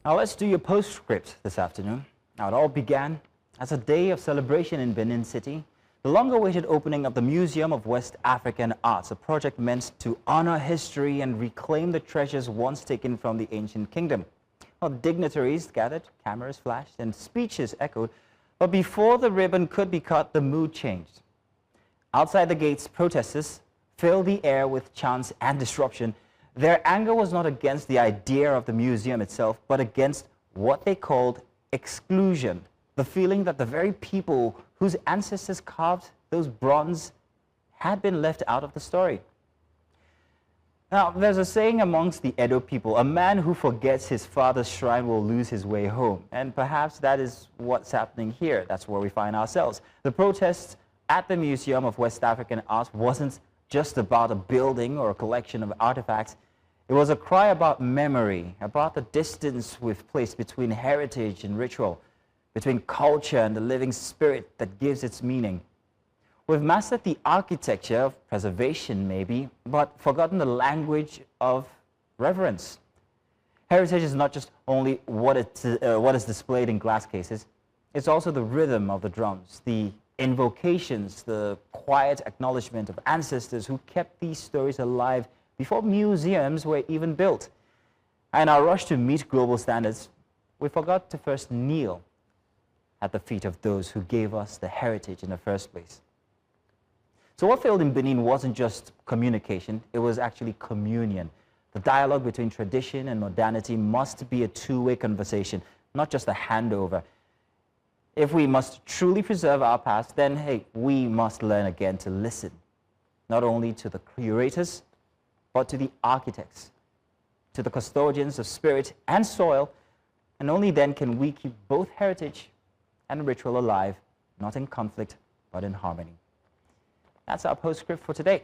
Now let's do your postscript this afternoon. Now it all began as a day of celebration in Benin City, the long-awaited opening of the Museum of West African Arts, a project meant to honor history and reclaim the treasures once taken from the ancient kingdom. Well, dignitaries gathered, cameras flashed, and speeches echoed, but before the ribbon could be cut, the mood changed. Outside the gates, protesters filled the air with chants and disruption. Their anger was not against the idea of the museum itself, but against what they called exclusion, the feeling that the very people whose ancestors carved those bronze had been left out of the story. Now, there's a saying amongst the Edo people, a man who forgets his father's shrine will lose his way home. And perhaps that is what's happening here. That's where we find ourselves. The protests at the Museum of West African Arts wasn't just about a building or a collection of artifacts. It was a cry about memory, about the distance we've placed between heritage and ritual, between culture and the living spirit that gives its meaning. We've mastered the architecture of preservation, maybe, but forgotten the language of reverence. Heritage is not just only what is displayed in glass cases. It's also the rhythm of the drums, the invocations, the quiet acknowledgement of ancestors who kept these stories alive before museums were even built. And our rush to meet global standards, we forgot to first kneel at the feet of those who gave us the heritage in the first place. So what failed in Benin wasn't just communication, it was actually communion. The dialogue between tradition and modernity must be a two-way conversation, not just a handover. If we must truly preserve our past, then hey, we must learn again to listen, not only to the curators, but to the architects, to the custodians of spirit and soil, and only then can we keep both heritage and ritual alive, not in conflict, but in harmony. That's our postscript for today.